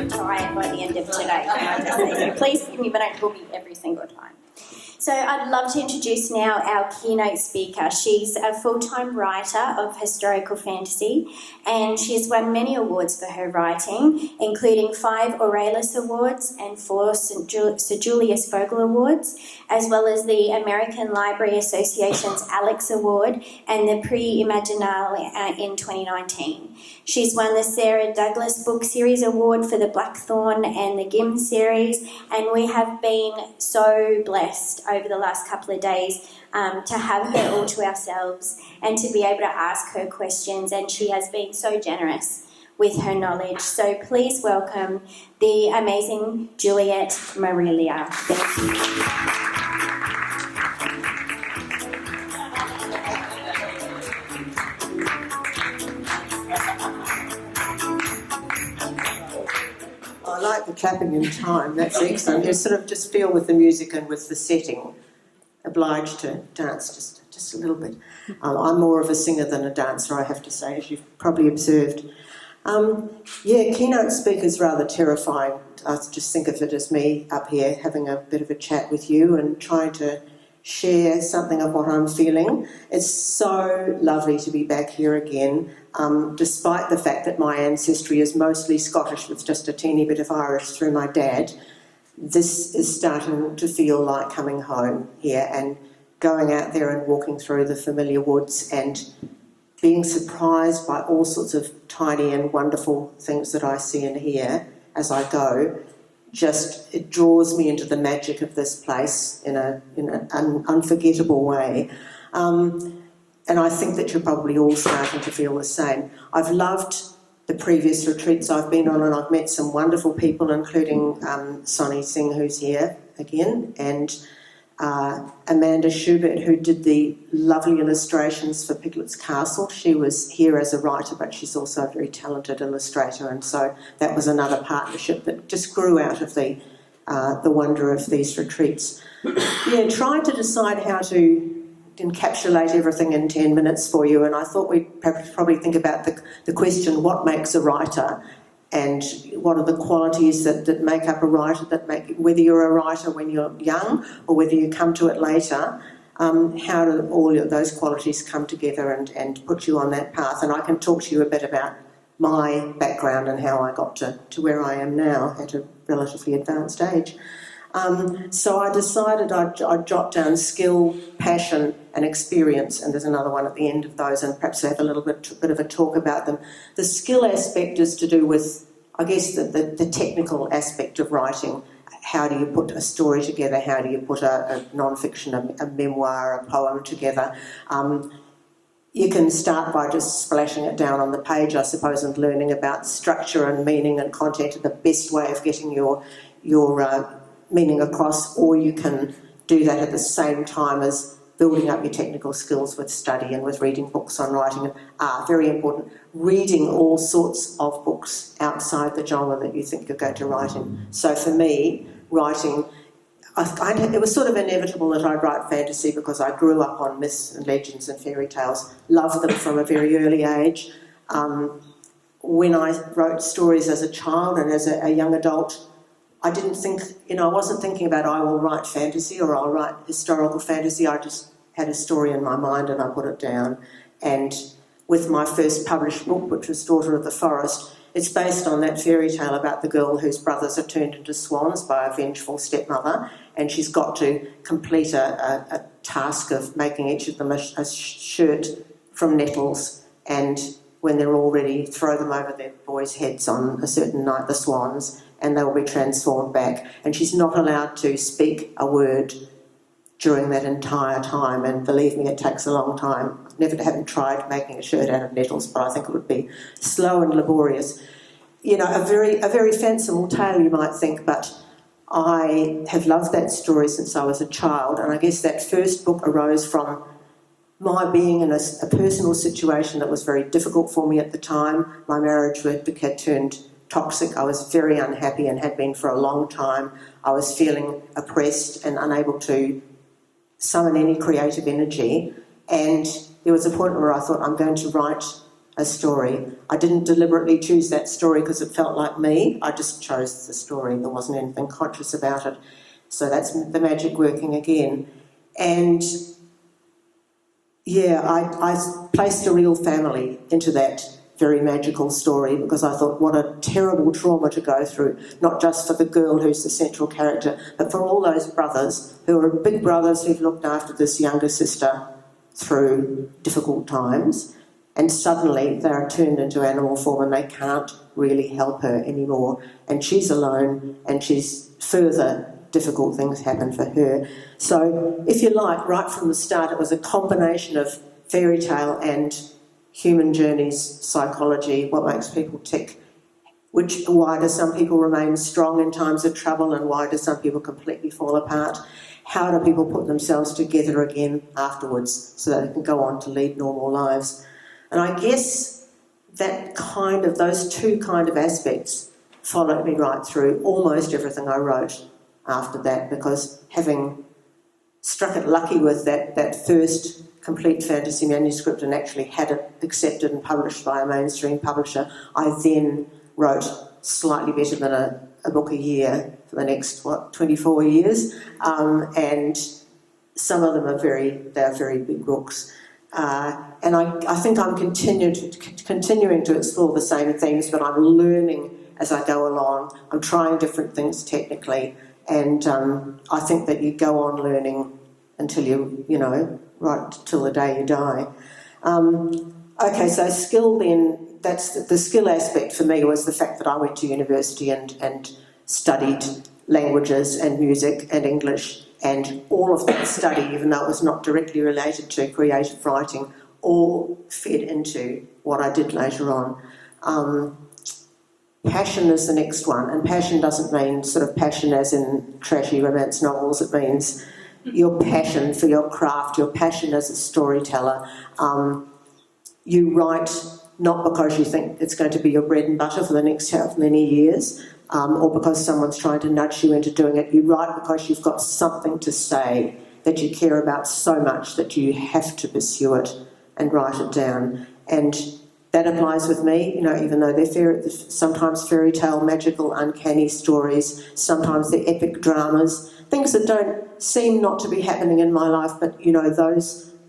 very tired by the end of today. So please forgive me, but don't call me every single time. So I'd love to introduce now our keynote speaker. She's a full-time writer of historical fantasy, and she's won many awards for her writing, including 5 Aurelius Awards and 4 Sir Julius Vogel Awards, as well as the American Library Association's Alex Award and the Prix Imaginal in 2019. She's won the Sarah Douglas Book Series Award for the Blackthorn and the Gim series, and we have been so blessed over the last couple of days to have her all to ourselves and to be able to ask her questions, and she has been so generous with her knowledge. So please welcome the amazing Juliet Marillier. Thank you. I like the clapping in time, that's excellent. You sort of just feel with the music and with the setting, obliged to dance just a little bit. I'm more of a singer than a dancer, I have to say, as you've probably observed. Keynote speaker's rather terrifying. I just think of it as me up here having a bit of a chat with you and trying to share something of what I'm feeling. It's so lovely to be back here again, despite the fact that my ancestry is mostly Scottish with just a teeny bit of Irish through my dad. This is starting to feel like coming home here and going out there and walking through the familiar woods and being surprised by all sorts of tiny and wonderful things that I see and hear as I go. It draws me into the magic of this place in an unforgettable way. And I think that you're probably all starting to feel the same. I've loved the previous retreats I've been on, and I've met some wonderful people, including Sonny Singh, who's here again, and Amanda Schubert, who did the lovely illustrations for Piglet's Castle. She was here as a writer, but she's also a very talented illustrator, and so that was another partnership that just grew out of the wonder of these retreats. Trying to decide how to encapsulate everything in 10 minutes for you, and I thought we'd probably think about the question, what makes a writer? And what are the qualities that make up a writer, whether you're a writer when you're young or whether you come to it later, how do all of those qualities come together and put you on that path? And I can talk to you a bit about my background and how I got to where I am now at a relatively advanced age. So I decided I'd jot down skill, passion and experience, and there's another one at the end of those, and perhaps have a little bit of a talk about them. The skill aspect is to do with, I guess, the technical aspect of writing. How do you put a story together? How do you put a non-fiction, a memoir, a poem together? You can start by just splashing it down on the page, I suppose, and learning about structure and meaning and content and the best way of getting your meaning across, or you can do that at the same time as building up your technical skills with study and with reading books on writing. Very important, reading all sorts of books outside the genre that you think you're going to write in. So for me, writing, it was sort of inevitable that I'd write fantasy because I grew up on myths and legends and fairy tales, loved them from a very early age. When I wrote stories as a child and as a young adult, I didn't think, I wasn't thinking about I will write fantasy or I'll write historical fantasy. I just had a story in my mind and I put it down. And with my first published book, which was Daughter of the Forest, it's based on that fairy tale about the girl whose brothers are turned into swans by a vengeful stepmother, and she's got to complete a task of making each of them a shirt from nettles, and when they're all ready, throw them over their boys' heads on a certain night, the swans, and they will be transformed back. And she's not allowed to speak a word during that entire time, and believe me, it takes a long time. Haven't tried making a shirt out of nettles, but I think it would be slow and laborious. A very fanciful tale, you might think, but I have loved that story since I was a child, and I guess that first book arose from my being in a personal situation that was very difficult for me at the time. My marriage with Vic had turned toxic. I was very unhappy and had been for a long time. I was feeling oppressed and unable to summon any creative energy, and there was a point where I thought, I'm going to write a story. I didn't deliberately choose that story because it felt like me. I just chose the story. There wasn't anything conscious about it. So that's the magic working again. And yeah, I placed a real family into that very magical story because I thought what a terrible trauma to go through, not just for the girl who's the central character, but for all those brothers who are big brothers who've looked after this younger sister through difficult times, and suddenly they're turned into animal form and they can't really help her anymore, and she's alone, and she's further difficult things happen for her. So if you like, right from the start it was a combination of fairy tale and human journeys, psychology, what makes people tick, why do some people remain strong in times of trouble and why do some people completely fall apart, how do people put themselves together again afterwards so that they can go on to lead normal lives. And I guess those two kind of aspects followed me right through almost everything I wrote after that, because having struck it lucky with that first complete fantasy manuscript and actually had it accepted and published by a mainstream publisher, I then wrote slightly better than a book a year for the next, 24 years. And some of them are very big books. And I think I'm continuing to explore the same themes, but I'm learning as I go along. I'm trying different things technically, and I think that you go on learning until right till the day you die. Okay, so skill then, that's the skill aspect for me was the fact that I went to university and studied languages and music and English, and all of that study, even though it was not directly related to creative writing, all fed into what I did later on. Passion is the next one, and passion doesn't mean sort of passion as in trashy romance novels. It means your passion for your craft, your passion as a storyteller. You write not because you think it's going to be your bread and butter for the next however many years, or because someone's trying to nudge you into doing it. You write because you've got something to say that you care about so much that you have to pursue it and write it down. And that applies with me, even though they're sometimes fairy tale, magical, uncanny stories, sometimes they're epic dramas, things that don't seem not to be happening in my life, but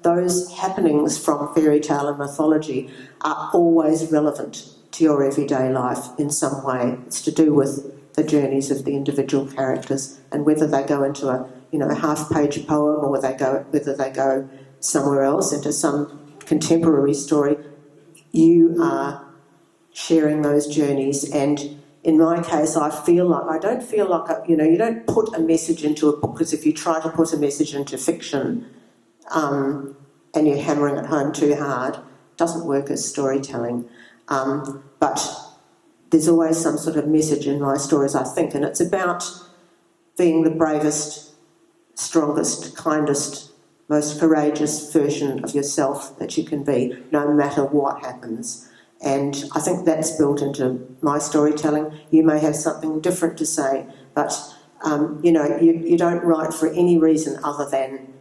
those happenings from fairy tale and mythology are always relevant to your everyday life in some way. It's to do with the journeys of the individual characters, and whether they go into a half-page poem or whether they go somewhere else into some contemporary story, you are sharing those journeys. And in my case, I don't feel like you don't put a message into a book, because if you try to put a message into fiction and you're hammering it home too hard, it doesn't work as storytelling. But there's always some sort of message in my stories, I think, and it's about being the bravest, strongest, kindest, most courageous version of yourself that you can be, no matter what happens. And I think that's built into my storytelling. You may have something different to say, but you don't write for any reason other than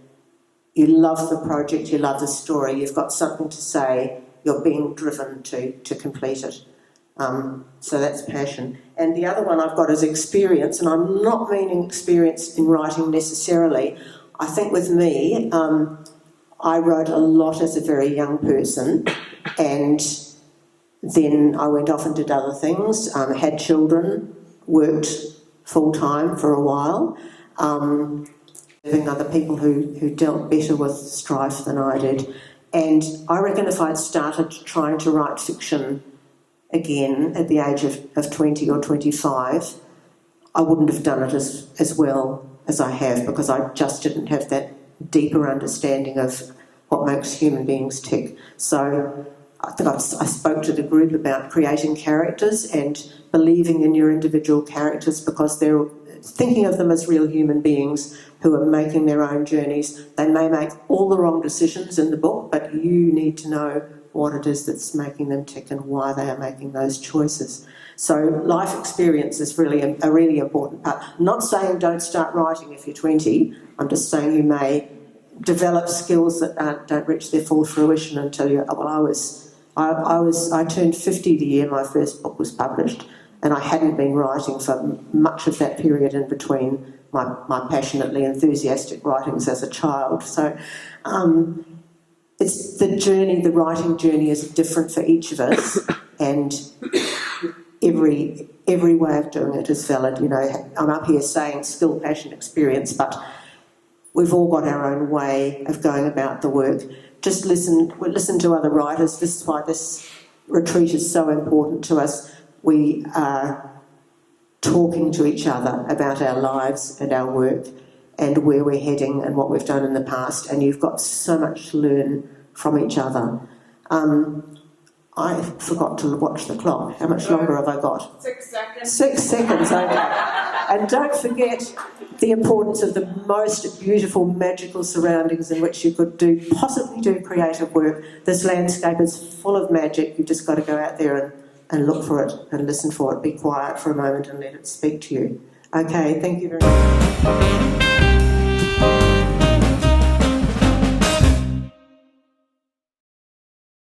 you love the project, you love the story, you've got something to say, you're being driven to complete it. So that's passion. And the other one I've got is experience, and I'm not meaning experience in writing necessarily. I think with me, I wrote a lot as a very young person, and then I went off and did other things, had children, worked full-time for a while, serving other people who dealt better with strife than I did. And I reckon if I'd started trying to write fiction again at the age of 20 or 25, I wouldn't have done it as well as I have, because I just didn't have that deeper understanding of what makes human beings tick. So I think I spoke to the group about creating characters and believing in your individual characters, because they're thinking of them as real human beings who are making their own journeys. They may make all the wrong decisions in the book, but you need to know what it is that's making them tick and why they are making those choices. So life experience is really a really important part. I'm not saying don't start writing if you're 20. I'm just saying you may develop skills that don't reach their full fruition until I was I turned 50 the year my first book was published, and I hadn't been writing for much of that period in between my passionately enthusiastic writings as a child. So it's the journey, the writing journey is different for each of us, and every way of doing it is valid. You know, I'm up here saying skill, passion, experience, but we've all got our own way of going about the work. Just listen to other writers. This is why this retreat is so important to us. We are talking to each other about our lives and our work and where we're heading and what we've done in the past, and you've got so much to learn from each other. I forgot to watch the clock. How much longer have I got? 6 seconds. 6 seconds, okay. And don't forget the importance of the most beautiful, magical surroundings in which you could possibly do creative work. This landscape is full of magic. You've just got to go out there and look for it and listen for it. Be quiet for a moment and let it speak to you. Okay, thank you very much.